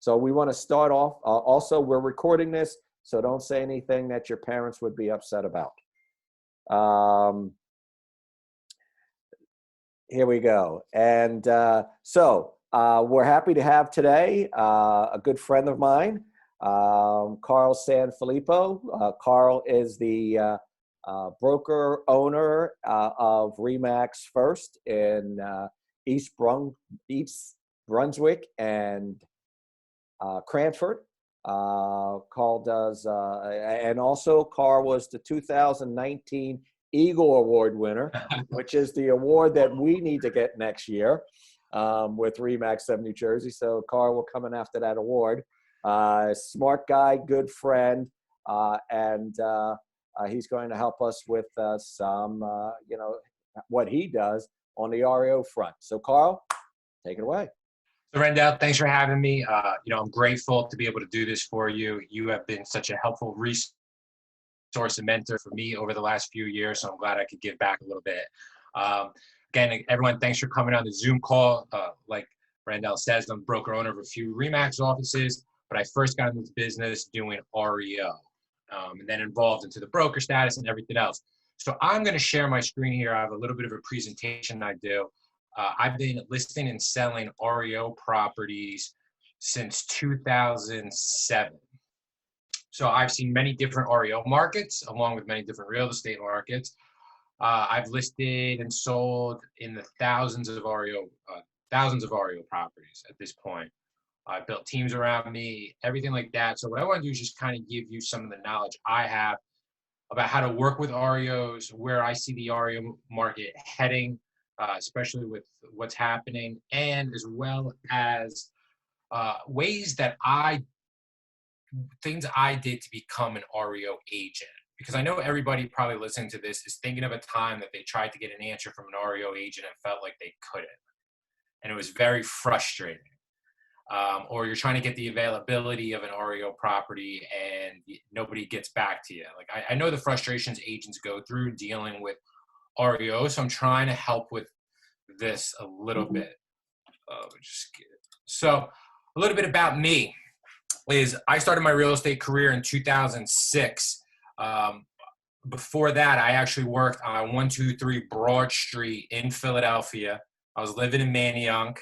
So we want to start off. Also, we're recording this, so don't say anything that your parents would be upset about. Here we go. And so we're happy to have today a good friend of mine, Carl SanFilippo. Carl is the broker owner of RE/MAX First in East Brunswick and Cranford. Carl does, and also Carl was the 2019 Eagle Award winner, which is the award that we need to get next year with RE/MAX of New Jersey. So Carl will come in after that award. Smart guy, good friend, and he's going to help us with some, what he does on the REO front. So Carl, take it away. So Rendell, thanks for having me. I'm grateful to be able to do this for you. You have been such a helpful resource and mentor for me over the last few years, so I'm glad I could give back a little bit. Again, everyone, thanks for coming on the Zoom call. Like Rendell says, I'm broker owner of a few RE/MAX offices, but I first got into this business doing REO, and then involved into the broker status and everything else. So I'm going to share my screen here. I have a little bit of a presentation I do. I've been listing and selling REO properties since 2007. So I've seen many different REO markets along with many different real estate markets. I've listed and sold in the thousands of REO properties at this point. I've built teams around me, everything like that. So what I want to do is just kind of give you some of the knowledge I have about how to work with REOs, where I see the REO market heading, especially with what's happening, and as well as ways that things I did to become an REO agent. Because I know everybody probably listening to this is thinking of a time that they tried to get an answer from an REO agent and felt like they couldn't. And it was very frustrating. Or you're trying to get the availability of an REO property and nobody gets back to you. Like I know the frustrations agents go through dealing with REO, so I'm trying to help with this a little bit. So a little bit about me is I started my real estate career in 2006. Before that, I actually worked on 123 Broad Street in Philadelphia. I was living in Manayunk.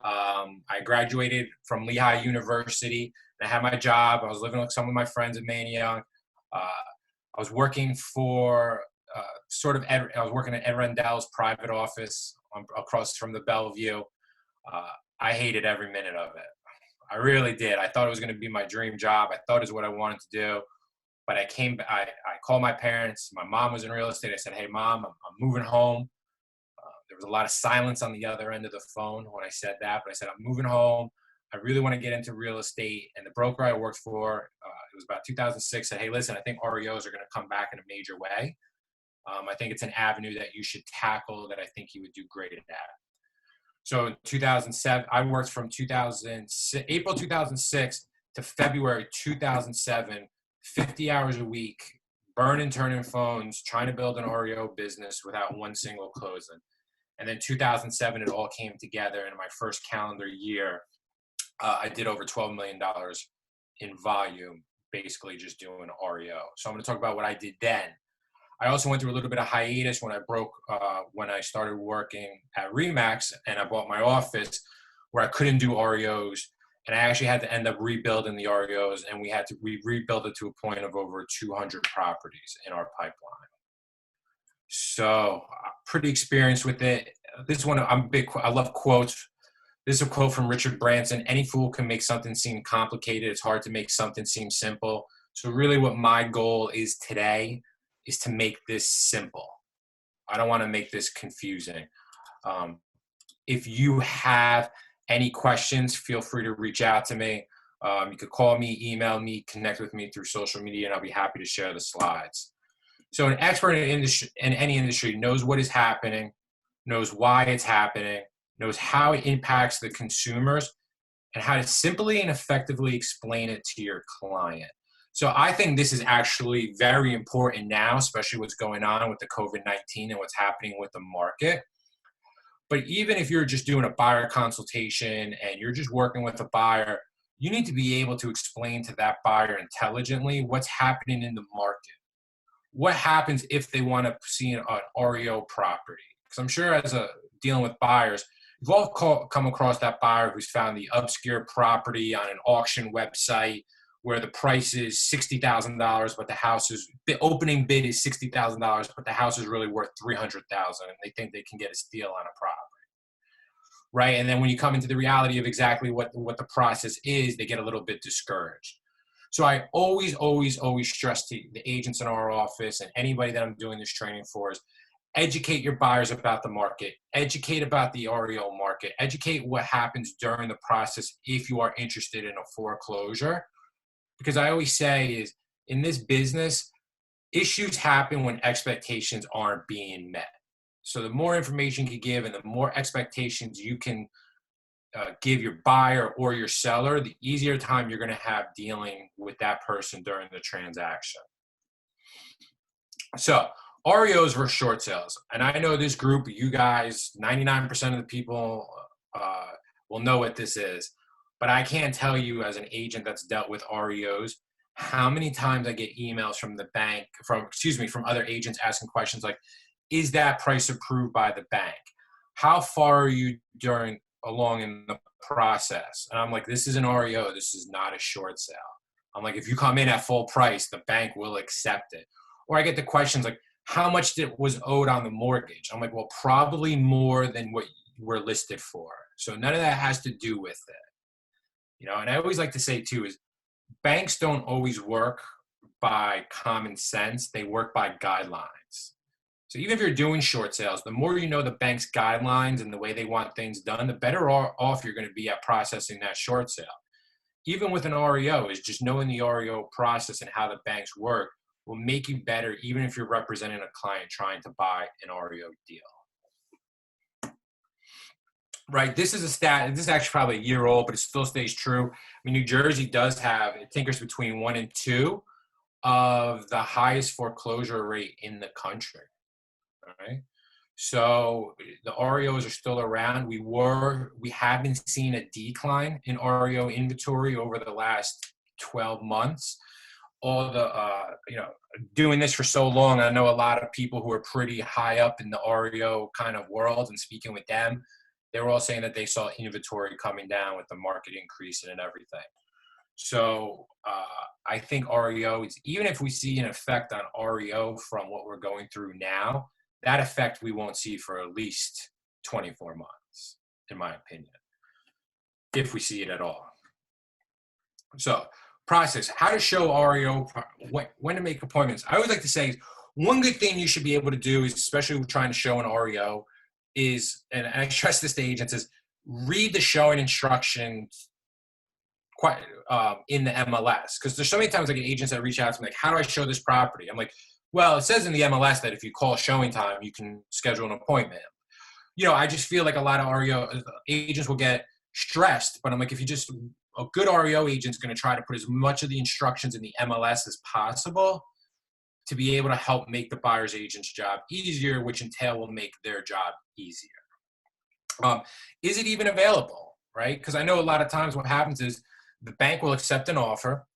I graduated from Lehigh University and I had my job. I was living with some of my friends in Manayunk. I was working for I was working at Ed Rendell's private office across from the Bellevue. I hated every minute of it. I really did. I thought it was going to be my dream job. I thought it was what I wanted to do. But I called my parents. My mom was in real estate. I said, "Hey, Mom, I'm moving home." There was a lot of silence on the other end of the phone when I said that. But I said, "I'm moving home. I really want to get into real estate." And the broker I worked for, it was about 2006, said, "Hey, listen, I think REOs are going to come back in a major way. I think it's an avenue that you should tackle that I think you would do great at." So in 2007, I worked from April 2006 to February 2007, 50 hours a week, burning, turning phones, trying to build an REO business without one single closing. And then 2007, it all came together. And in my first calendar year, I did over $12 million in volume, basically just doing REO. So I'm going to talk about what I did then. I also went through a little bit of hiatus when I started working at RE/MAX and I bought my office where I couldn't do REOs. And I actually had to end up rebuilding the REOs, and we rebuilt it to a point of over 200 properties in our pipeline. So pretty experienced with it. This one, I love quotes. This is a quote from Richard Branson. "Any fool can make something seem complicated. It's hard to make something seem simple." So really what my goal is today is to make this simple. I don't want to make this confusing. If you have any questions, feel free to reach out to me. You could call me, email me, connect with me through social media, and I'll be happy to share the slides. So an expert in any industry knows what is happening, knows why it's happening, knows how it impacts the consumers, and how to simply and effectively explain it to your client. So I think this is actually very important now, especially what's going on with the COVID-19 and what's happening with the market. But even if you're just doing a buyer consultation and you're just working with a buyer, you need to be able to explain to that buyer intelligently what's happening in the market. What happens if they want to see an REO property? Because I'm sure as dealing with buyers, you've all come across that buyer who's found the obscure property on an auction website where the price is $60,000, but the opening bid is $60,000, but the house is really worth $300,000, and they think they can get a steal on a property. Right. And then when you come into the reality of exactly what the process is, they get a little bit discouraged. So I always stress to the agents in our office and anybody that I'm doing this training for is educate your buyers about the market, educate about the REO market, educate what happens during the process if you are interested in a foreclosure. Because I always say is in this business, issues happen when expectations aren't being met. So the more information you give and the more expectations you can give your buyer or your seller, the easier time you're going to have dealing with that person during the transaction. So REOs versus short sales. And I know this group, you guys, 99% of the people will know what this is. But I can't tell you as an agent that's dealt with REOs, how many times I get emails from the bank, from other agents asking questions like, is that price approved by the bank? How far are you along in the process? And I'm like, this is an REO. This is not a short sale. I'm like, if you come in at full price, the bank will accept it. Or I get the questions like, how much was owed on the mortgage? I'm like, well, probably more than what we're listed for. So none of that has to do with it. And I always like to say too, is banks don't always work by common sense. They work by guidelines. So even if you're doing short sales, the more you know the bank's guidelines and the way they want things done, the better off you're going to be at processing that short sale. Even with an REO, is just knowing the REO process and how the banks work will make you better, even if you're representing a client trying to buy an REO deal. Right, this is a stat, this is actually probably a year old, but it still stays true. I mean, New Jersey does have, it tinkers between 1 and 2 of the highest foreclosure rate in the country. All right. So the REOs are still around. We have been seeing a decline in REO inventory over the last 12 months. All the, doing this for so long, I know a lot of people who are pretty high up in the REO kind of world, and speaking with them, they were all saying that they saw inventory coming down with the market increasing and everything. So I think REO is, even if we see an effect on REO from what we're going through now, that effect we won't see for at least 24 months, in my opinion, if we see it at all. So process, how to show REO, when to make appointments. I always like to say one good thing you should be able to do is, especially when trying to show an REO, is, and I stress this to agents, is read the showing instructions quite in the MLS. Because there's so many times I get agents that reach out to me like, how do I show this property? I'm like, well, it says in the MLS that if you call showing time, you can schedule an appointment. I just feel like a lot of REO agents will get stressed, but I'm like, a good REO agent is going to try to put as much of the instructions in the MLS as possible to be able to help make the buyer's agent's job easier, which in turn will make their job easier. Is it even available, right? Because I know a lot of times what happens is the bank will accept an offer,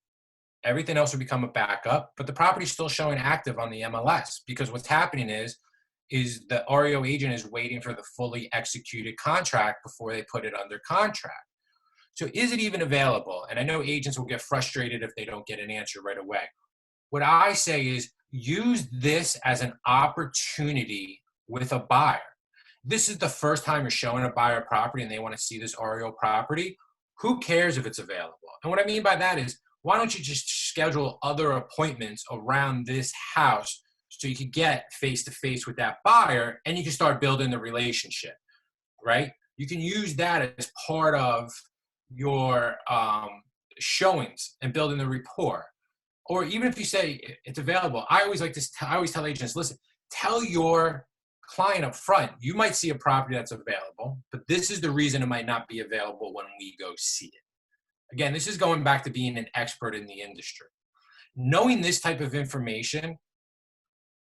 everything else will become a backup, but the property is still showing active on the MLS, because what's happening is the REO agent is waiting for the fully executed contract before they put it under contract. So is it even available? And I know agents will get frustrated if they don't get an answer right away. What I say is use this as an opportunity with a buyer. This is the first time you're showing a buyer a property and they want to see this REO property. Who cares if it's available? And what I mean by that is, why don't you just schedule other appointments around this house so you can get face-to-face with that buyer and you can start building the relationship, right? You can use that as part of your showings and building the rapport. Or even if you say it's available, I always tell agents, listen, tell your client up front, you might see a property that's available, but this is the reason it might not be available when we go see it. Again, this is going back to being an expert in the industry. Knowing this type of information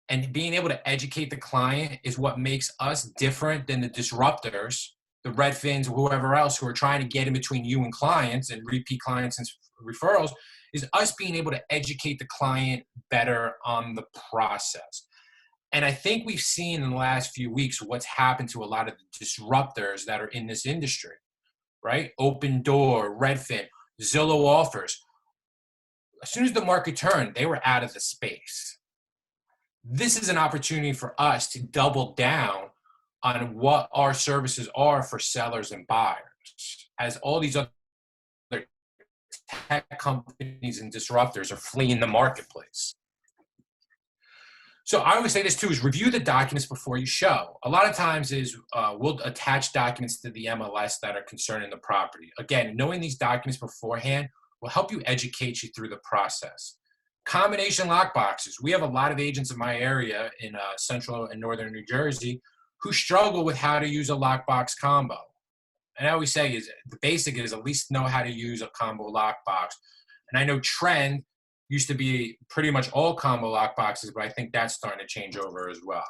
and being able to educate the client is what makes us different than the disruptors, the Redfins, whoever else who are trying to get in between you and clients and repeat clients and referrals, is us being able to educate the client better on the process. And I think we've seen in the last few weeks what's happened to a lot of the disruptors that are in this industry, right? Open Door, Redfin, Zillow Offers. As soon as the market turned, they were out of the space. This is an opportunity for us to double down on what our services are for sellers and buyers, as all these other tech companies and disruptors are fleeing the marketplace. So I always say this too, is review the documents before you show. A lot of times we'll attach documents to the MLS that are concerning the property. Again, knowing these documents beforehand will help you educate you through the process. Combination lockboxes. We have a lot of agents in my area in central and northern New Jersey who struggle with how to use a lockbox combo. And I always say is the basic is at least know how to use a combo lockbox. And I know trend used to be pretty much all combo lockboxes, but I think that's starting to change over as well.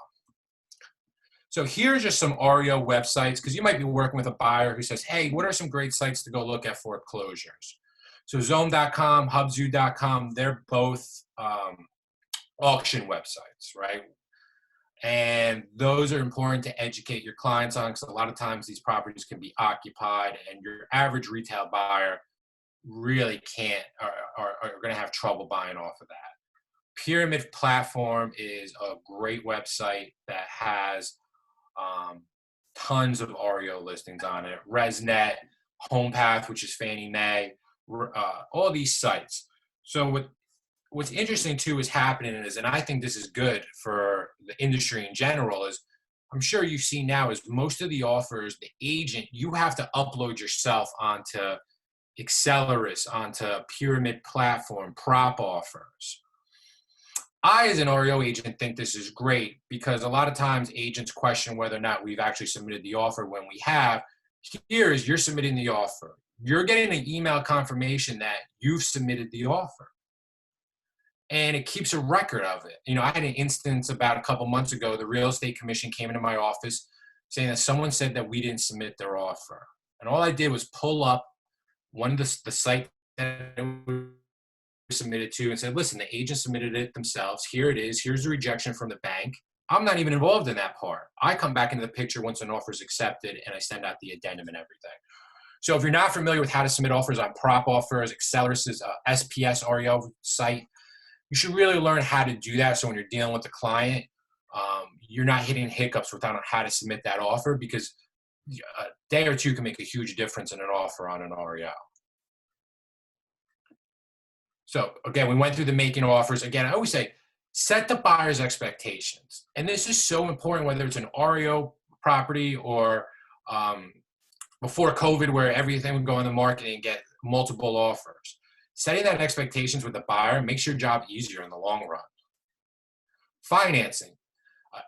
So here's just some REO websites, because you might be working with a buyer who says, hey, what are some great sites to go look at foreclosures? So Zone.com, Hubzu.com, they're both auction websites, right? And those are important to educate your clients on, because a lot of times these properties can be occupied and your average retail buyer really can't are going to have trouble buying off of that. Pyramid Platform is a great website that has tons of REO listings on it. ResNet, HomePath, which is Fannie Mae, all these sites. So what's interesting too is happening is, and I think this is good for the industry in general, is I'm sure you've seen now is most of the offers, the agent, you have to upload yourself onto Accelerus, onto Pyramid Platform, Prop Offers. I, as an REO agent, think this is great because a lot of times agents question whether or not we've actually submitted the offer. When we have, here is you're submitting the offer. You're getting an email confirmation that you've submitted the offer. And it keeps a record of it. You know, I had an instance about a couple months ago, the real estate commission came into my office saying that someone said that we didn't submit their offer. And all I did was pull up one of the site that it was submitted to and said, listen, the agent submitted it themselves. Here it is. Here's the rejection from the bank. I'm not even involved in that part. I come back into the picture once an offer is accepted and I send out the addendum and everything. So if you're not familiar with how to submit offers on Prop Offers, Accelerus's SPS REO site, you should really learn how to do that. So when you're dealing with the client, you're not hitting hiccups without how to submit that offer, because a day or two can make a huge difference in an offer on an REO. So again, we went through the making offers. Again, I always say, set the buyer's expectations. And this is so important, whether it's an REO property or before COVID, where everything would go on the market and get multiple offers. Setting that expectations with the buyer makes your job easier in the long run. Financing.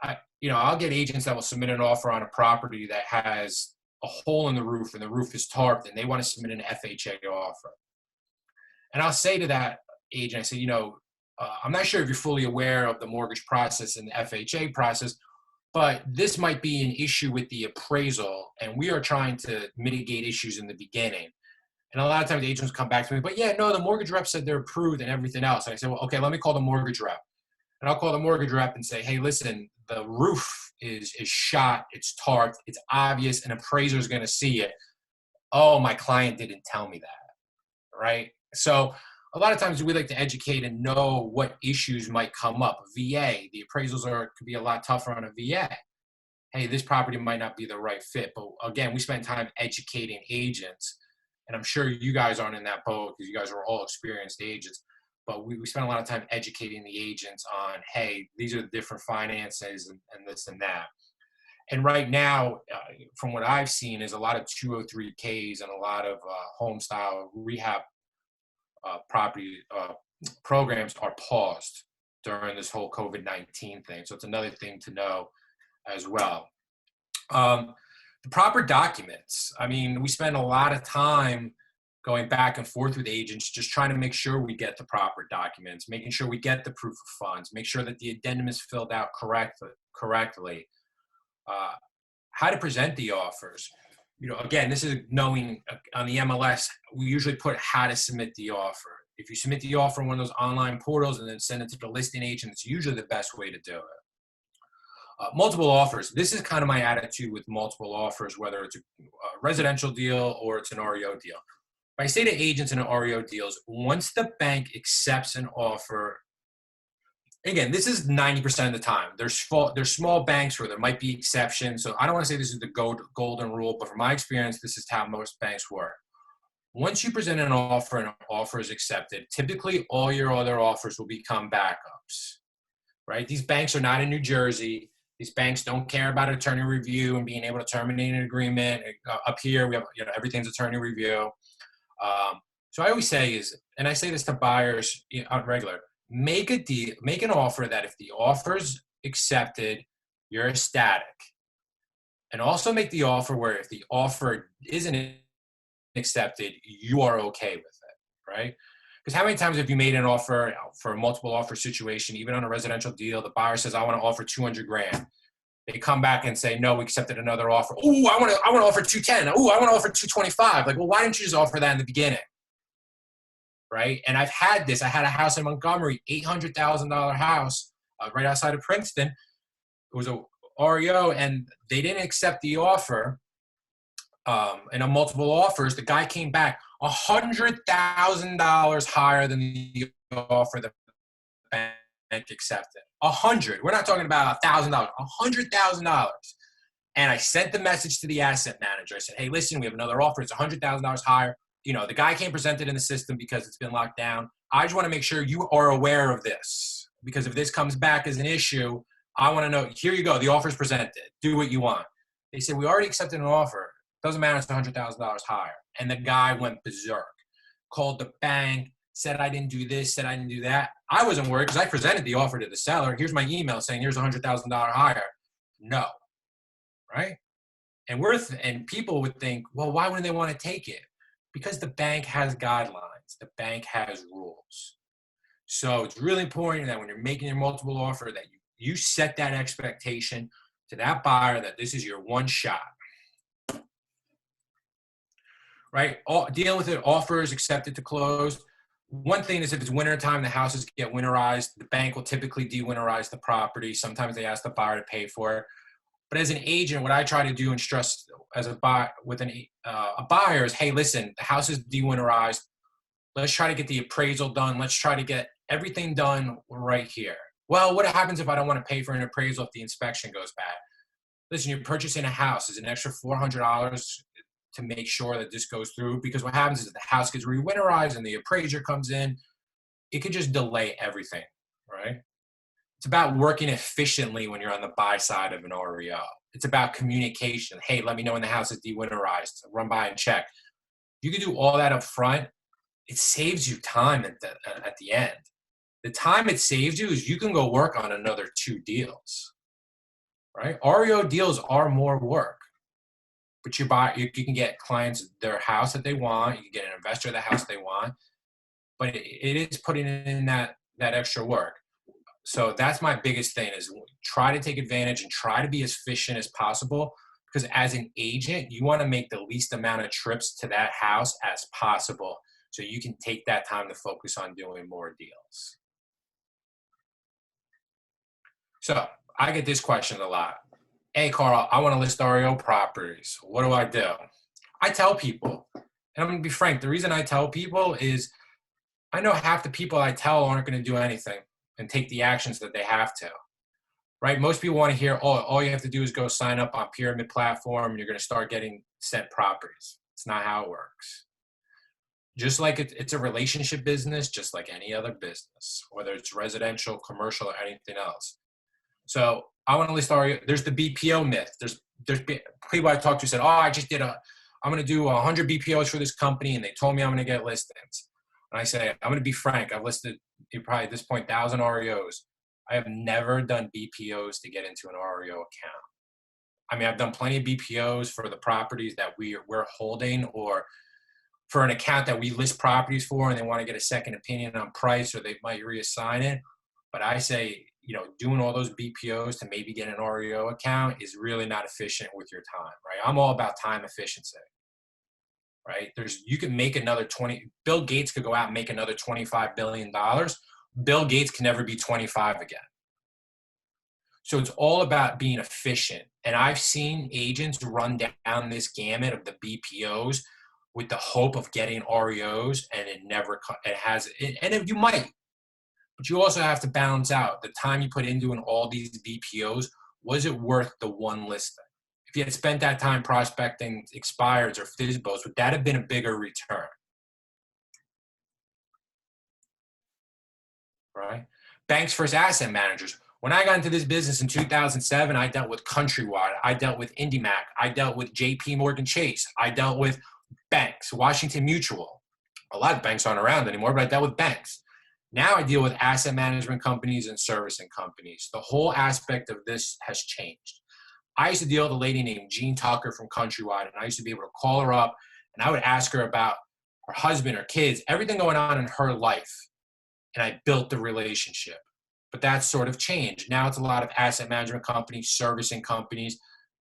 I'll get agents that will submit an offer on a property that has a hole in the roof and the roof is tarped and they want to submit an FHA offer. And I'll say to that agent, I say, I'm not sure if you're fully aware of the mortgage process and the FHA process, but this might be an issue with the appraisal, and we are trying to mitigate issues in the beginning. And a lot of times agents come back to me, but yeah, no, the mortgage rep said they're approved and everything else. And I say, well, okay, let me call the mortgage rep. And I'll call the mortgage rep and say, hey, listen, the roof is shot, it's tarped, it's obvious, an appraiser is going to see it. Oh, my client didn't tell me that, right? So a lot of times we like to educate and know what issues might come up. VA, the appraisals could be a lot tougher on a VA. Hey, this property might not be the right fit. But again, we spend time educating agents. And I'm sure you guys aren't in that boat because you guys are all experienced agents. But we spend a lot of time educating the agents on, hey, these are the different finances and this and that. And right now, from what I've seen, is a lot of 203Ks and a lot of home style rehab property programs are paused during this whole COVID-19 thing. So it's another thing to know as well. The proper documents. I mean, we spend a lot of time going back and forth with agents, just trying to make sure we get the proper documents, making sure we get the proof of funds, make sure that the addendum is filled out correctly. How to present the offers. again, this is knowing on the MLS, we usually put how to submit the offer. If you submit the offer on one of those online portals and then send it to the listing agent, it's usually the best way to do it. Multiple offers. This is kind of my attitude with multiple offers, whether it's a residential deal or it's an REO deal. If I say to agents in REO deals, once the bank accepts an offer, again, this is 90% of the time. There's small banks where there might be exceptions. So I don't want to say this is the golden rule, but from my experience, this is how most banks work. Once you present an offer and an offer is accepted, typically all your other offers will become backups, right? These banks are not in New Jersey. These banks don't care about attorney review and being able to terminate an agreement. Up here, we have everything's attorney review. So I always say and I say this to buyers on regular, make a deal, make an offer that if the offer's accepted, you're ecstatic. And also make the offer where if the offer isn't accepted, you are okay with it, right? Because how many times have you made an offer for a multiple offer situation, even on a residential deal, the buyer says, I want to offer 200 grand. They come back and say, no, we accepted another offer. Oh, I want to offer 210. Oh, I want to offer 225. Like, well, why didn't you just offer that in the beginning? Right? And I've had this. I had a house in Montgomery, $800,000 house right outside of Princeton. It was a REO, and they didn't accept the offer. And on multiple offers, the guy came back $100,000 higher than the offer the bank accepted. 100. We're not talking about $1,000. $100,000. And I sent the message to the asset manager. I said, hey, listen, we have another offer. It's $100,000 higher. The guy can't present it in the system because it's been locked down. I just want to make sure you are aware of this, because if this comes back as an issue, I want to know, here you go. The offer's presented. Do what you want. They said, we already accepted an offer. Doesn't matter, it's $100,000 higher. And the guy went berserk. Called the bank, said I didn't do this, said I didn't do that. I wasn't worried because I presented the offer to the seller. Here's my email saying here's $100,000 higher. No, right? And people would think, well, why wouldn't they want to take it? Because the bank has guidelines. The bank has rules. So it's really important that when you're making your multiple offer that you set that expectation to that buyer that this is your one shot. Right? Dealing with it, offers accepted to close. One thing is if it's wintertime, the houses get winterized. The bank will typically de-winterize the property. Sometimes they ask the buyer to pay for it. But as an agent, what I try to do and stress as a buyer with a buyer is, hey, listen, the house is de-winterized. Let's try to get the appraisal done. Let's try to get everything done right here. Well, what happens if I don't want to pay for an appraisal if the inspection goes bad? Listen, you're purchasing a house. Is an extra $400 to make sure that this goes through, because what happens is that the house gets re-winterized and the appraiser comes in. It could just delay everything, right? It's about working efficiently when you're on the buy side of an REO. It's about communication. Hey, let me know when the house is de-winterized. Run by and check. You can do all that up front. It saves you time at the end. The time it saves you is you can go work on another 2 deals, right? REO deals are more work. But you can get clients their house that they want. You can get an investor the house they want. But it is putting in that extra work. So that's my biggest thing is try to take advantage and try to be as efficient as possible. Because as an agent, you want to make the least amount of trips to that house as possible. So you can take that time to focus on doing more deals. So I get this question a lot. Hey, Carl, I want to list REO properties. What do I do? I tell people, and I'm going to be frank, the reason I tell people is I know half the people I tell aren't going to do anything and take the actions that they have to, right? Most people want to hear, oh, all you have to do is go sign up on Pyramid Platform and you're going to start getting sent properties. It's not how it works. Just like it's a relationship business, just like any other business, whether it's residential, commercial, or anything else. So I want to list REO. There's the BPO myth. There's people I talked to said, oh, I'm going to do 100 BPOs for this company, and they told me I'm going to get listings. And I say, I'm going to be frank. I've listed probably at this point 1,000 REOs. I have never done BPOs to get into an REO account. I mean, I've done plenty of BPOs for the properties that we're holding, or for an account that we list properties for and they want to get a second opinion on price, or they might reassign it. But I say, doing all those BPOs to maybe get an REO account is really not efficient with your time, right? I'm all about time efficiency, right? You can make another Bill Gates could go out and make another $25 billion. Bill Gates can never be 25 again. So it's all about being efficient. And I've seen agents run down this gamut of the BPOs with the hope of getting REOs, and you might, but you also have to balance out the time you put into doing all these BPOs. Was it worth the one listing? If you had spent that time prospecting expireds or FSBOs, would that have been a bigger return? Right? Banks versus asset managers. When I got into this business in 2007, I dealt with Countrywide, I dealt with IndyMac, I dealt with JP Morgan Chase, I dealt with banks, Washington Mutual. A lot of banks aren't around anymore, but I dealt with banks. Now I deal with asset management companies and servicing companies. The whole aspect of this has changed. I used to deal with a lady named Jean Tucker from Countrywide, and I used to be able to call her up, and I would ask her about her husband, her kids, everything going on in her life, and I built the relationship. But that's sort of changed. Now it's a lot of asset management companies, servicing companies,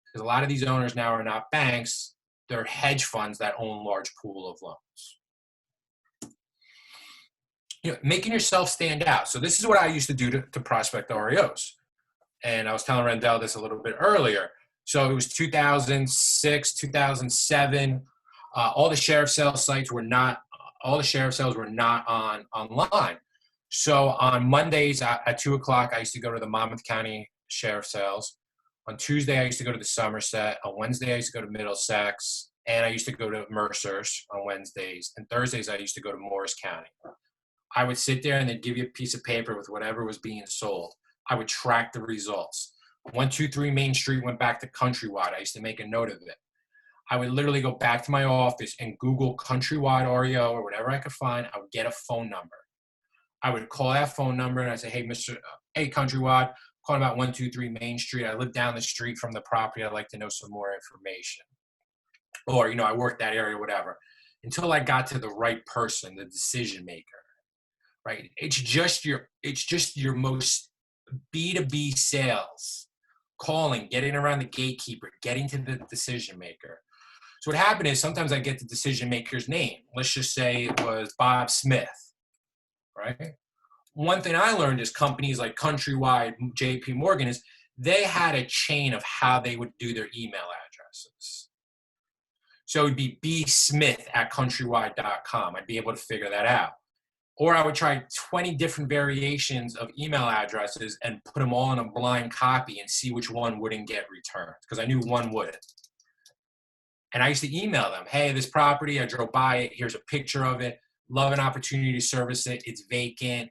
because a lot of these owners now are not banks. They're hedge funds that own large pool of loans. Making yourself stand out. So this is what I used to do to prospect REOs. And I was telling Rendell this a little bit earlier. So it was 2006, 2007. All the sheriff sales sites were not, all the sheriff sales were not online. So on Mondays at 2 o'clock, I used to go to the Monmouth County Sheriff Sales. On Tuesday, I used to go to the Somerset. On Wednesday, I used to go to Middlesex. And I used to go to Mercer's on Wednesdays. And Thursdays, I used to go to Morris County. I would sit there and they'd give you a piece of paper with whatever was being sold. I would track the results. 123 Main Street went back to Countrywide. I used to make a note of it. I would literally go back to my office and Google Countrywide REO or whatever I could find. I would get a phone number. I would call that phone number and I say, hey, Countrywide, calling about 123 Main Street. I live down the street from the property. I'd like to know some more information. Or, I work that area, whatever. Until I got to the right person, the decision maker, right? It's just your most B2B sales, calling, getting around the gatekeeper, getting to the decision maker. So what happened is sometimes I get the decision maker's name. Let's just say it was Bob Smith. Right. One thing I learned is companies like Countrywide, JP Morgan, is they had a chain of how they would do their email addresses. So it would be bsmith@countrywide.com. I'd be able to figure that out. Or I would try 20 different variations of email addresses and put them all in a blind copy and see which one wouldn't get returned because I knew one wouldn't. And I used to email them, hey, this property, I drove by it. Here's a picture of it. Love an opportunity to service it. It's vacant.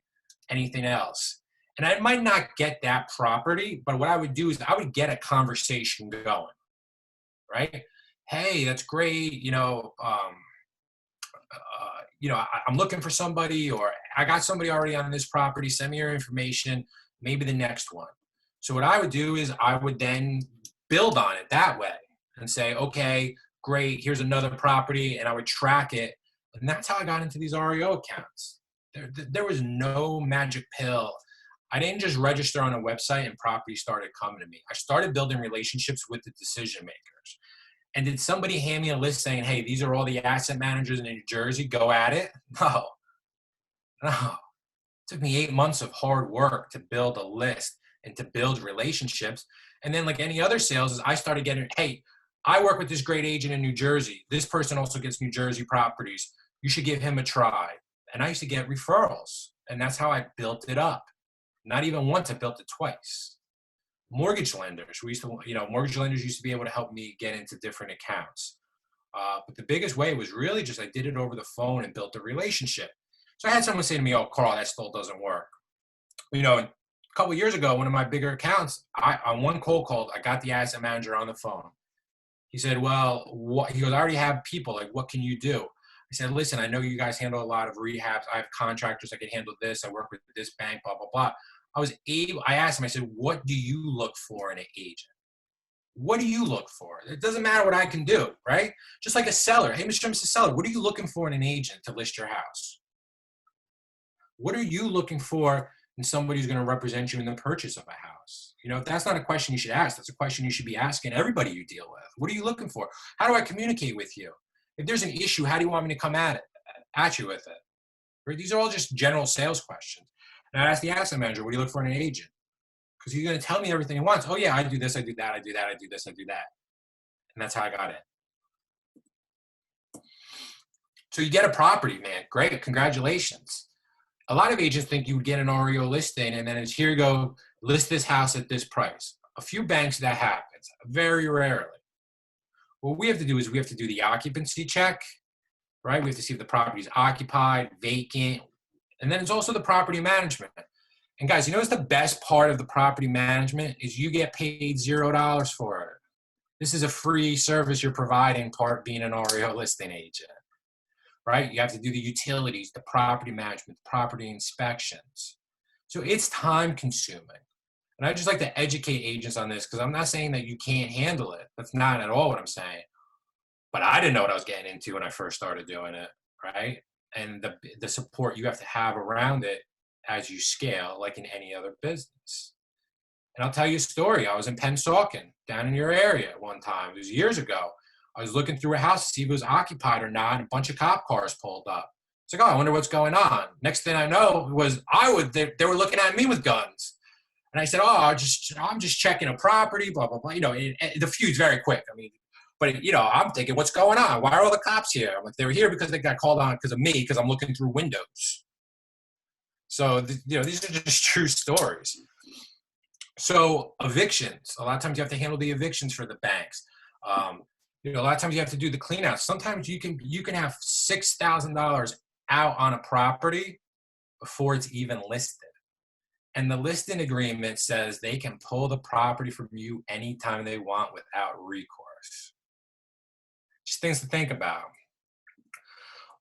Anything else? And I might not get that property, but what I would do is I would get a conversation going, right? Hey, that's great. I'm looking for somebody, or I got somebody already on this property. Send me your information. Maybe the next one. So what I would do is I would then build on it that way and say, okay, great. Here's another property, and I would track it. And that's how I got into these REO accounts. There was no magic pill. I didn't just register on a website and properties started coming to me. I started building relationships with the decision makers. And did somebody hand me a list saying, hey, these are all the asset managers in New Jersey, go at it? No. It took me 8 months of hard work to build a list and to build relationships. And then like any other sales, I started getting, hey, I work with this great agent in New Jersey. This person also gets New Jersey properties. You should give him a try. And I used to get referrals. And that's how I built it up. Not even once, I built it twice. Mortgage lenders, mortgage lenders used to be able to help me get into different accounts. But the biggest way was really just I did it over the phone and built a relationship. So I had someone say to me, oh, Carl, that still doesn't work. A couple of years ago, one of my bigger accounts, on one cold call, I got the asset manager on the phone. He said, well, he goes, I already have people. Like, what can you do? I said, listen, I know you guys handle a lot of rehabs. I have contractors that can handle this. I work with this bank, blah, blah, blah. I asked him, I said, what do you look for in an agent? What do you look for? It doesn't matter what I can do, right? Just like a seller. Hey, Mr. Seller, what are you looking for in an agent to list your house? What are you looking for than somebody who's going to represent you in the purchase of a house? You know, that's not a question you should ask. That's a question you should be asking everybody you deal with. What are you looking for? How do I communicate with you? If there's an issue, how do you want me to come at you with it? Right? These are all just general sales questions. And I ask the asset manager, what do you look for in an agent? Because he's going to tell me everything he wants. Oh yeah, I do this, I do that, I do that, I do this, I do that. And that's how I got it. So you get a property, man. Great, congratulations. A lot of agents think you would get an REO listing and then it's here you go, list this house at this price. A few banks that happens, very rarely. What we have to do is we have to do the occupancy check, right? We have to see if the property is occupied, vacant, and then it's also the property management. And guys, you know what's the best part of the property management is you get paid $0 for it. This is a free service you're providing, part being an REO listing agent, right? You have to do the utilities, the property management, the property inspections. So it's time consuming. And I just like to educate agents on this because I'm not saying that you can't handle it. That's not at all what I'm saying. But I didn't know what I was getting into when I first started doing it, right? And the support you have to have around it as you scale, like in any other business. And I'll tell you a story. I was in Pennsauken, down in your area at one time. It was years ago. I was looking through a house to see if it was occupied or not, and a bunch of cop cars pulled up. It's like, oh, I wonder what's going on. Next thing I know was they were looking at me with guns. And I said, oh, I'm just checking a property, blah, blah, blah. You know, the feud's very quick. I mean, but, you know, I'm thinking, what's going on? Why are all the cops here? I'm like, they were here because they got called on because of me, because I'm looking through windows. So, you know, these are just true stories. So evictions, a lot of times you have to handle the evictions for the banks. You know, a lot of times you have to do the clean out. Sometimes you can have $6,000 out on a property before it's even listed. And the listing agreement says they can pull the property from you anytime they want without recourse. Just things to think about.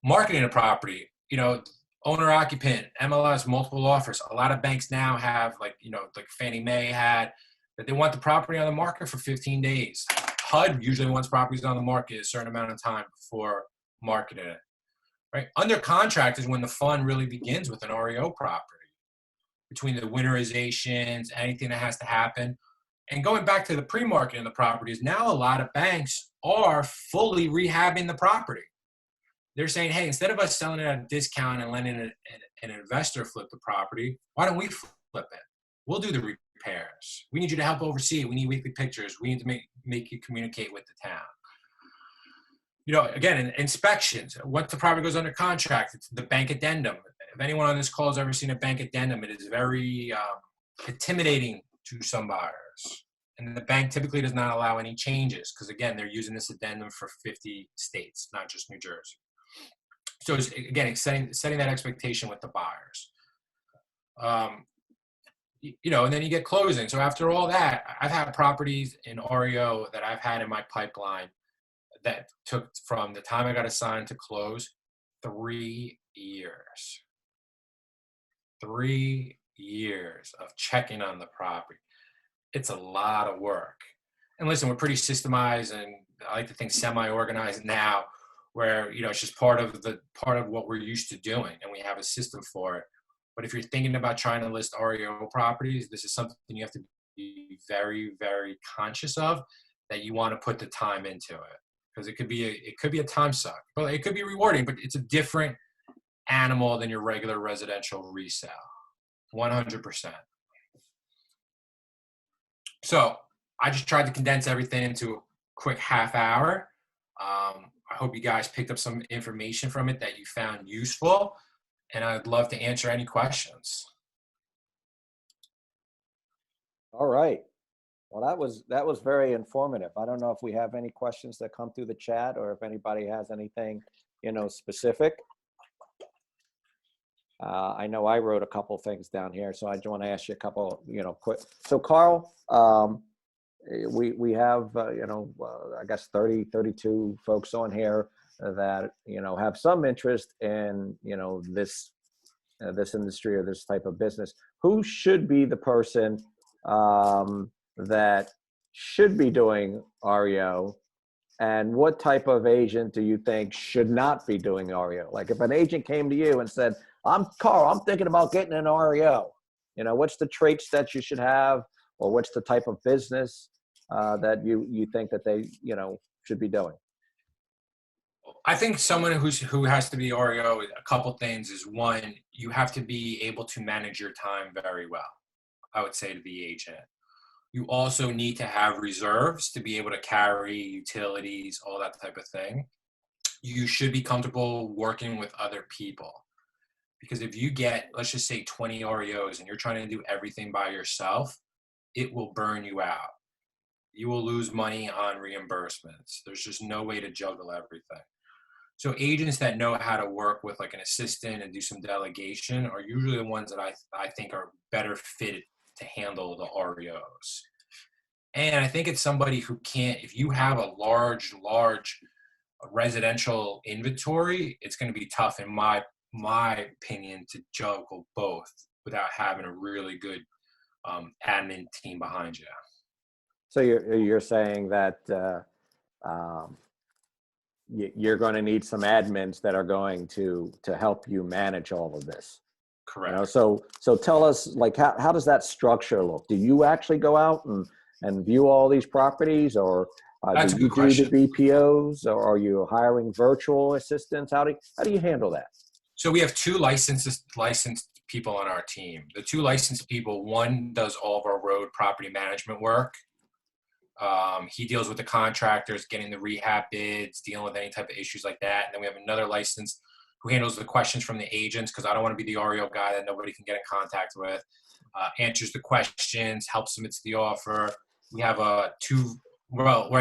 Marketing a property, you know, owner occupant, MLS, multiple offers. A lot of banks now have, like, you know, like Fannie Mae had, that they want the property on the market for 15 days. HUD usually wants properties on the market a certain amount of time before marketing it. Right? Under contract is when the fun really begins with an REO property. Between the winterizations, anything that has to happen. And going back to the pre-marketing of the properties, now a lot of banks are fully rehabbing the property. They're saying, hey, instead of us selling it at a discount and letting an investor flip the property, why don't we flip it? We'll do the repairs. We need you to help oversee it. We need weekly pictures. We need to make you communicate with the town. You know, again, inspections. Once the property goes under contract, it's the bank addendum. If anyone on this call has ever seen a bank addendum, it is very intimidating to some buyers. And the bank typically does not allow any changes because, again, they're using this addendum for 50 states, not just New Jersey. So, it's, again, setting that expectation with the buyers. You know, and then you get closing. So after all that, I've had properties in REO that I've had in my pipeline that took from the time I got assigned to close 3 years. 3 years of checking on the property. It's a lot of work. And listen, we're pretty systemized and I like to think semi-organized now where, you know, it's just part of what we're used to doing and we have a system for it. But if you're thinking about trying to list REO properties, this is something you have to be very, very conscious of, that you want to put the time into it. Because it could be a time suck. But it could be rewarding, but it's a different animal than your regular residential resale. 100%. So I just tried to condense everything into a quick half hour. I hope you guys picked up some information from it that you found useful, and I'd love to answer any questions. All right. Well, that was very informative. I don't know if we have any questions that come through the chat or if anybody has anything, you know, specific. I know I wrote a couple things down here, so I just want to ask you a couple, you know, quick. So Carl, we have, you know, I guess 32 folks on here that, you know, have some interest in, you know, this industry or this type of business. Who should be the person that should be doing REO, and what type of agent do you think should not be doing REO? Like if an agent came to you and said, I'm Carl, I'm thinking about getting an REO. what's the traits that you should have, or what's the type of business that you think that they, should be doing? I think someone who has to be REO, a couple things is, one, you have to be able to manage your time very well, I would say, to the agent. You also need to have reserves to be able to carry utilities, all that type of thing. You should be comfortable working with other people, because if you get, let's just say, 20 REOs and you're trying to do everything by yourself, it will burn you out. You will lose money on reimbursements. There's just no way to juggle everything. So agents that know how to work with like an assistant and do some delegation are usually the ones that I think are better fitted to handle the REOs. And I think it's somebody who can't, if you have a large residential inventory, it's going to be tough, in my opinion, to juggle both without having a really good admin team behind you. So you're saying that you're going to need some admins that are going to help you manage all of this. Correct. So tell us, like, how does that structure look? Do you actually go out and view all these properties, or That's do a you good question. do the BPOs, or are you hiring virtual assistants? How do you handle that? So we have two licensed people on our team. The two licensed people, one does all of our road property management work. He deals with the contractors, getting the rehab bids, dealing with any type of issues like that. And then we have another licensed who handles the questions from the agents, because I don't want to be the REO guy that nobody can get in contact with. Answers the questions, helps submit the offer. We have right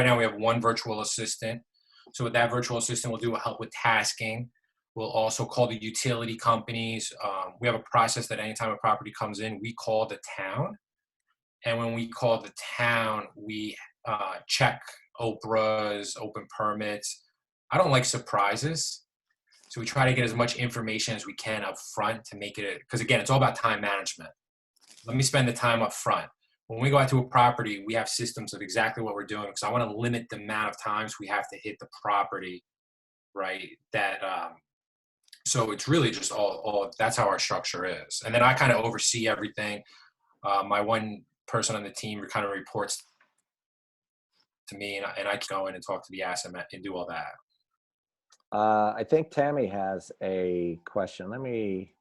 now we have one virtual assistant. So with that virtual assistant, we'll help with tasking. We'll also call the utility companies. We have a process that anytime a property comes in, we call the town. And when we call the town, we check Oprah's, open permits. I don't like surprises. So we try to get as much information as we can up front to make it, because again, it's all about time management. Let me spend the time up front. When we go out to a property, we have systems of exactly what we're doing, because I want to limit the amount of times we have to hit the property, right? So it's really just all that's how our structure is. And then I kind of oversee everything. My one person on the team kind of reports to me, and I go in and talk to the asset and do all that. I think Tammy has a question. Let me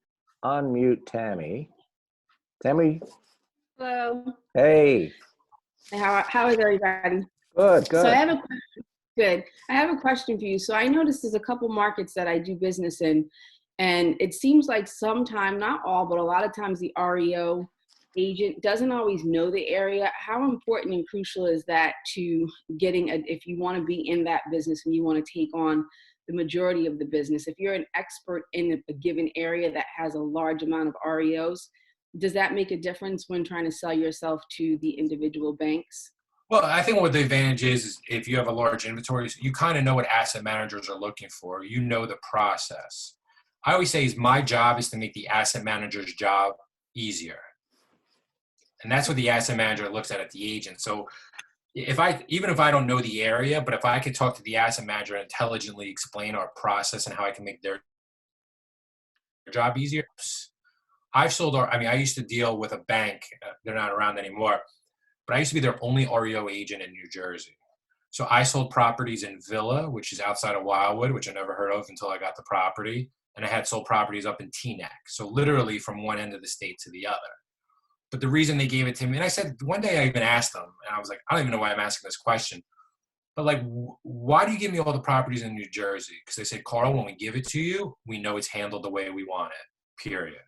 unmute Tammy. Tammy. Hello. Hey. How is everybody? Good. So I have a good. I have a question for you. So I noticed there's a couple markets that I do business in, and it seems like sometimes, not all, but a lot of times the REO agent doesn't always know the area. How important and crucial is that to getting if you want to be in that business and you want to take on the majority of the business? If you're an expert in a given area that has a large amount of REOs, does that make a difference when trying to sell yourself to the individual banks? Well, I think what the advantage is if you have a large inventory, you kind of know what asset managers are looking for. You know the process. I always say my job is to make the asset manager's job easier. And that's what the asset manager looks at the agent. So even if I don't know the area, but if I could talk to the asset manager and intelligently explain our process and how I can make their job easier. I used to deal with a bank. They're not around anymore, but I used to be their only REO agent in New Jersey. So I sold properties in Villa, which is outside of Wildwood, which I never heard of until I got the property. And I had sold properties up in Teaneck. So literally from one end of the state to the other. But the reason they gave it to me, and I said, one day I even asked them, and I was like, I don't even know why I'm asking this question. But like, why do you give me all the properties in New Jersey? Because they said, Carl, when we give it to you, we know it's handled the way we want it, period.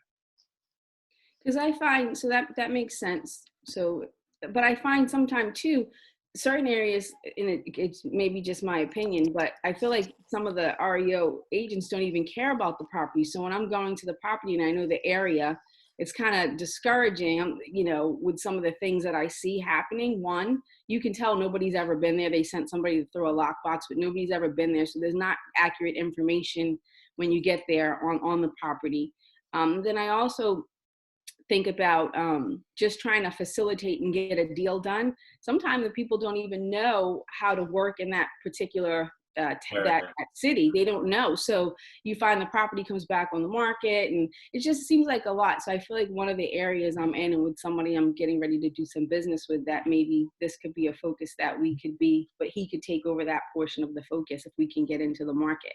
Because I find, so that makes sense. So, but I find sometimes too, certain areas, and it's maybe just my opinion, but I feel like some of the REO agents don't even care about the property. So when I'm going to the property and I know the area, it's kind of discouraging, with some of the things that I see happening. One, you can tell nobody's ever been there. They sent somebody to throw a lockbox, but nobody's ever been there. So there's not accurate information when you get there on the property. Then I also think about just trying to facilitate and get a deal done. Sometimes the people don't even know how to work in that particular that city. They don't know. So you find the property comes back on the market, and it just seems like a lot. So I feel like one of the areas I'm in, and with somebody I'm getting ready to do some business with, that maybe this could be a focus that we could be, but he could take over that portion of the focus if we can get into the market.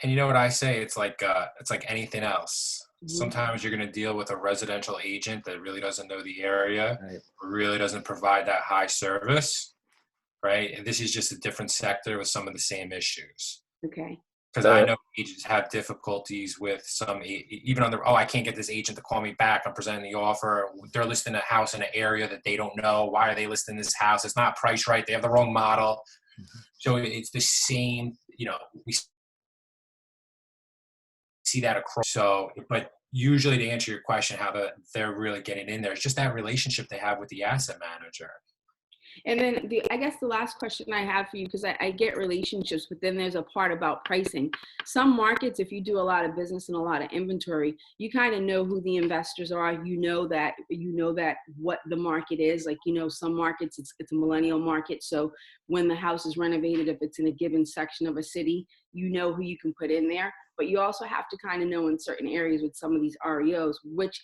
And you know what I say? It's like anything else. Mm-hmm. Sometimes you're going to deal with a residential agent that really doesn't know the area, Right. really doesn't provide that high service, right? And this is just a different sector with some of the same issues. Okay. Because I know agents have difficulties with some, even on the, I can't get this agent to call me back. I'm presenting the offer. They're listing a house in an area that they don't know. Why are they listing this house? It's not priced right. They have the wrong model. Mm-hmm. So it's the same, we see that across. So, but usually to answer your question, how they're really getting in there, it's just that relationship they have with the asset manager. And then I guess the last question I have for you, because I get relationships, but then there's a part about pricing. Some markets, if you do a lot of business and a lot of inventory, you kind of know who the investors are. You know that what the market is. Like, some markets, it's a millennial market. So when the house is renovated, if it's in a given section of a city, you know who you can put in there. But you also have to kind of know in certain areas with some of these REOs, which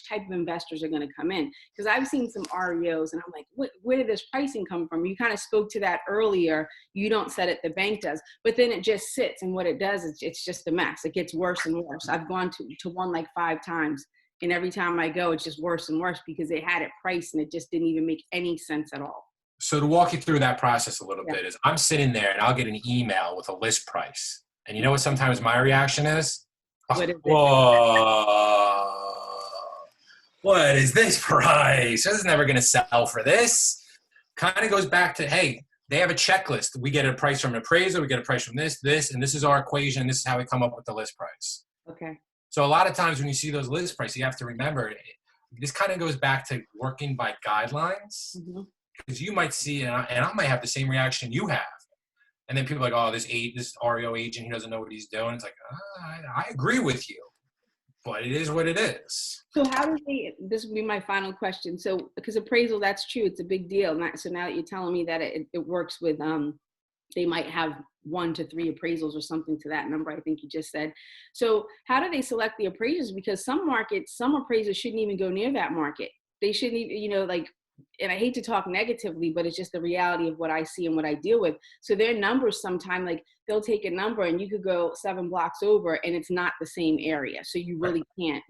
type of investors are going to come in. Because I've seen some REOs and I'm like, where did this pricing come from? You kind of spoke to that earlier. You don't set it, the bank does. But then it just sits, and what it does is it's just a mess. It gets worse and worse. I've gone to one like 5 times, and every time I go, it's just worse and worse because they had it priced and it just didn't even make any sense at all. So to walk you through that process a little bit is I'm sitting there and I'll get an email with a list price. And you know what sometimes my reaction is? What is Whoa, what is this price? This is never going to sell for this. Kind of goes back to, hey, they have a checklist. We get a price from an appraiser. We get a price from this, and this is our equation. This is how we come up with the list price. Okay. So a lot of times when you see those list prices, you have to remember, this kind of goes back to working by guidelines. Because you might see, and I might have the same reaction you have. And then people are like, oh, this REO agent, he doesn't know what he's doing. It's like, I agree with you, but it is what it is. So how do this will be my final question. So, because appraisal, that's true. It's a big deal. So now that you're telling me that it works with, they might have 1 to 3 appraisals or something to that number, I think you just said. So how do they select the appraisers? Because some markets, some appraisers shouldn't even go near that market. They shouldn't even, and I hate to talk negatively, but it's just the reality of what I see and what I deal with. So their numbers sometimes, they'll take a number and you could go 7 blocks over and it's not the same area. So you really can't.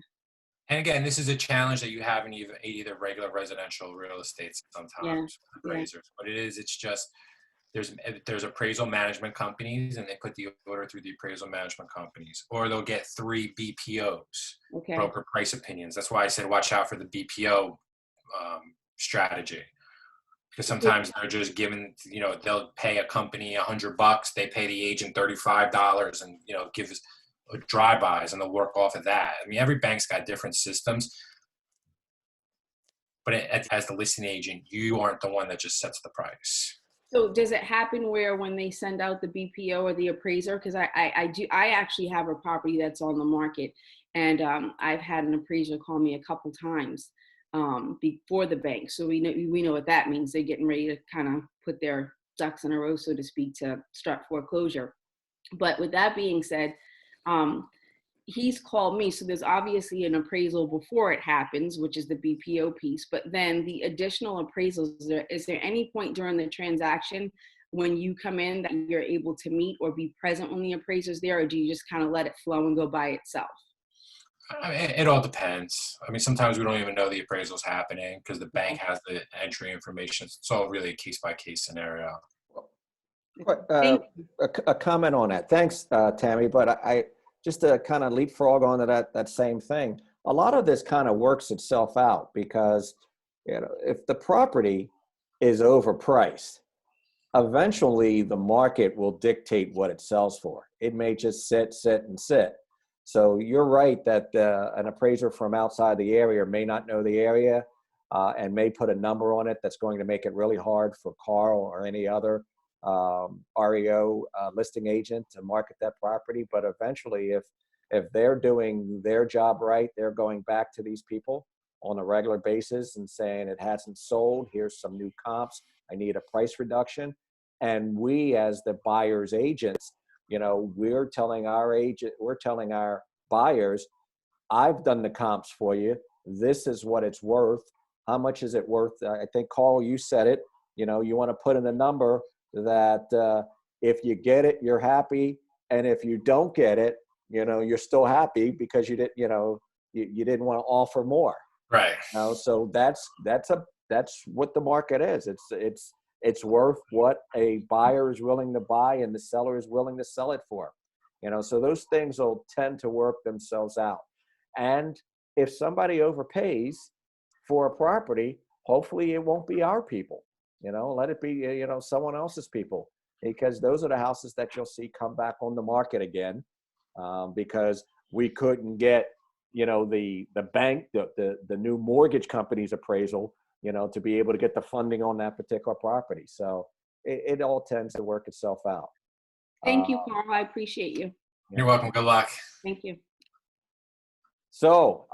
And again, this is a challenge that you have in either regular residential real estate sometimes with appraisers. But it's just, there's appraisal management companies and they put the order through the appraisal management companies, or they'll get 3 BPOs, broker price opinions. That's why I said, watch out for the BPO strategy, because sometimes they're just given, they'll pay a company $100, they pay the agent $35 and, give us drive-bys and they'll work off of that. I mean, every bank's got different systems, but as the listing agent, you aren't the one that just sets the price. So does it happen where when they send out the BPO or the appraiser, because I actually have a property that's on the market, and I've had an appraiser call me a couple times before the bank. So we know what that means. They're getting ready to kind of put their ducks in a row, so to speak, to start foreclosure. But with that being said, he's called me. So there's obviously an appraisal before it happens, which is the BPO piece. But then the additional appraisals, is there any point during the transaction when you come in that you're able to meet or be present when the appraiser's there, or do you just kind of let it flow and go by itself? I mean, it all depends. I mean, sometimes we don't even know the appraisal's happening because the bank has the entry information. It's all really a case-by-case scenario. A comment on that. Thanks, Tammy. But I just to kind of leapfrog onto that same thing. A lot of this kind of works itself out because, if the property is overpriced, eventually the market will dictate what it sells for. It may just sit. So you're right that an appraiser from outside the area may not know the area and may put a number on it that's going to make it really hard for Carl or any other REO listing agent to market that property. But eventually, if they're doing their job right, they're going back to these people on a regular basis and saying it hasn't sold, here's some new comps, I need a price reduction. And we, as the buyer's agents, we're telling our buyers, I've done the comps for you. This is what it's worth. How much is it worth? I think, Carl, you said it. You want to put in a number that if you get it, you're happy. And if you don't get it, you're still happy because you didn't, you didn't want to offer more. Right. So that's what the market is. It's worth what a buyer is willing to buy and the seller is willing to sell it for. So those things will tend to work themselves out. And if somebody overpays for a property, hopefully it won't be our people. Let it be, someone else's people, because those are the houses that you'll see come back on the market again, because we couldn't get, the bank, the new mortgage company's appraisal, to be able to get the funding on that particular property. So it all tends to work itself out. Thank you, Carl. I appreciate you. You're welcome. Good luck. Thank you. So,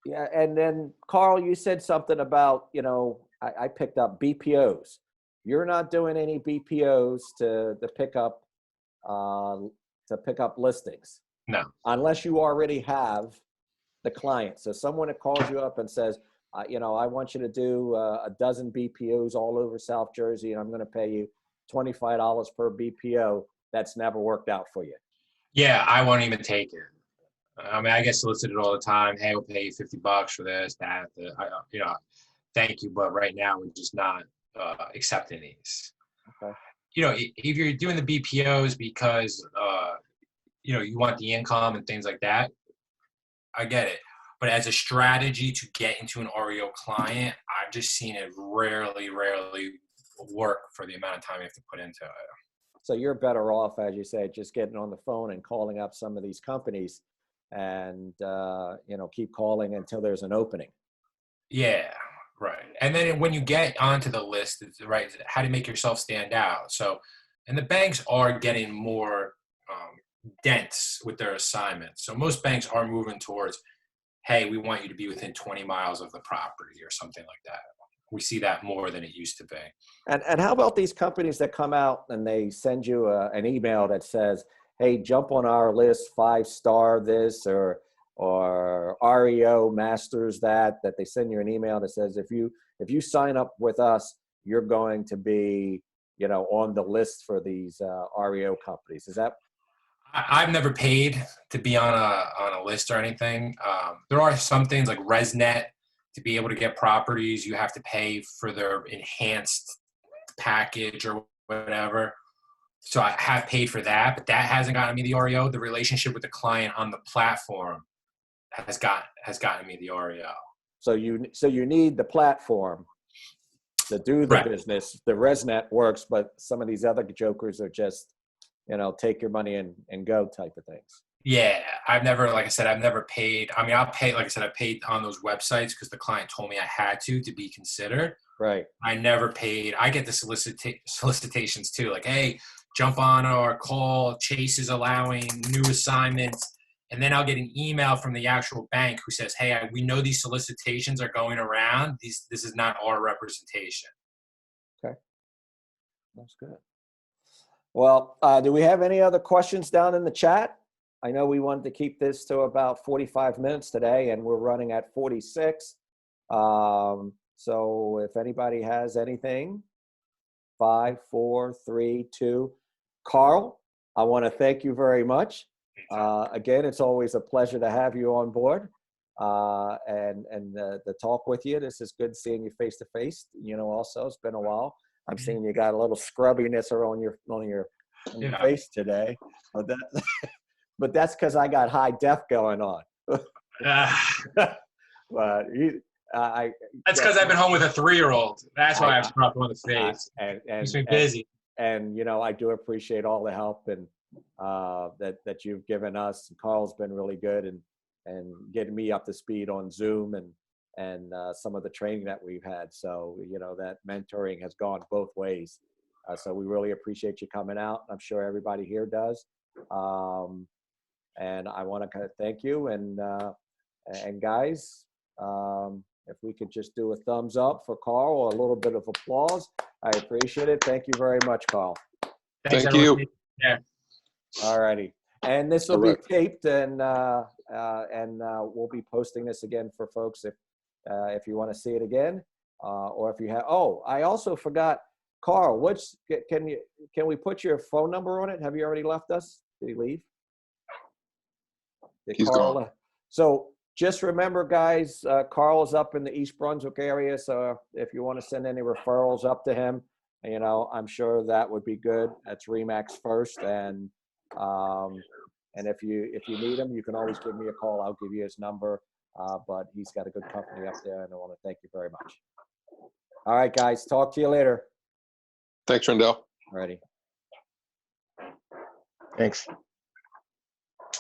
yeah, and then Carl, you said something about, I picked up BPOs. You're not doing any BPOs to pick up listings. No. Unless you already have the client. So someone that calls you up and says, I want you to do a dozen BPOs all over South Jersey, and I'm going to pay you $25 per BPO. That's never worked out for you. Yeah, I won't even take it. I mean, I get solicited all the time. Hey, we'll pay you $50 for this, that. Thank you, but right now we're just not accepting these. Okay. If you're doing the BPOs because you want the income and things like that, I get it. But as a strategy to get into an REO client, I've just seen it rarely work for the amount of time you have to put into it. So you're better off, as you said, just getting on the phone and calling up some of these companies and, keep calling until there's an opening. Yeah, right. And then when you get onto the list, it's right, how to make yourself stand out. So, and the banks are getting more dense with their assignments. So most banks are moving towards, hey, we want you to be within 20 miles of the property or something like that. We see that more than it used to be. And how about these companies that come out and they send you an email that says, hey, jump on our list, 5-star this, or REO masters that they send you an email that says, if you sign up with us, you're going to be, on the list for these REO companies. Is that? I've never paid to be on a list or anything. There are some things like ResNet. To be able to get properties, you have to pay for their enhanced package or whatever. So I have paid for that, but that hasn't gotten me the REO. The relationship with the client on the platform has gotten me the REO. So you need the platform to do the business. The ResNet works, but some of these other jokers are just, take your money and go type of things. Yeah, I've never paid. I mean, I'll pay, like I said, I paid on those websites because the client told me I had to be considered. Right. I never paid. I get the solicitations too. Like, hey, jump on or call. Chase is allowing new assignments. And then I'll get an email from the actual bank who says, hey, we know these solicitations are going around. This is not our representation. Okay. That's good. Well, do we have any other questions down in the chat? I know we wanted to keep this to about 45 minutes today, and we're running at 46. So if anybody has anything, 5, 4, 3, 2. Carl, I want to thank you very much. Again, it's always a pleasure to have you on board and to talk with you. This is good seeing you face to face. Also, it's been a while. I'm seeing you got a little scrubbiness on your face today, but that's because I got high def going on. But that's because I've been home with a 3-year-old. That's why I'm scrubbed on the face. Keeps me busy. And I do appreciate all the help and that you've given us. Carl's been really good and getting me up to speed on Zoom and some of the training that we've had. So that mentoring has gone both ways. So we really appreciate you coming out. I'm sure everybody here does. And I want to kind of thank you and guys. if we could just do a thumbs up for Carl or a little bit of applause, I appreciate it. Thank you very much, Carl. Thanks, Thank everyone. you. Yeah. All righty. And this will All be right. taped, and we'll be posting this again for folks if you want to see it again, or if you have. Oh, I also forgot, Carl. Can we put your phone number on it? Have you already left us? Did he leave? He's gone. Left? So just remember, guys, Carl is up in the East Brunswick area. So if you want to send any referrals up to him, I'm sure that would be good. That's Remax First, and if you need him, you can always give me a call. I'll give you his number. But he's got a good company up there, and I want to thank you very much. All right, guys. Talk to you later. Thanks, Rendell. Ready. Thanks.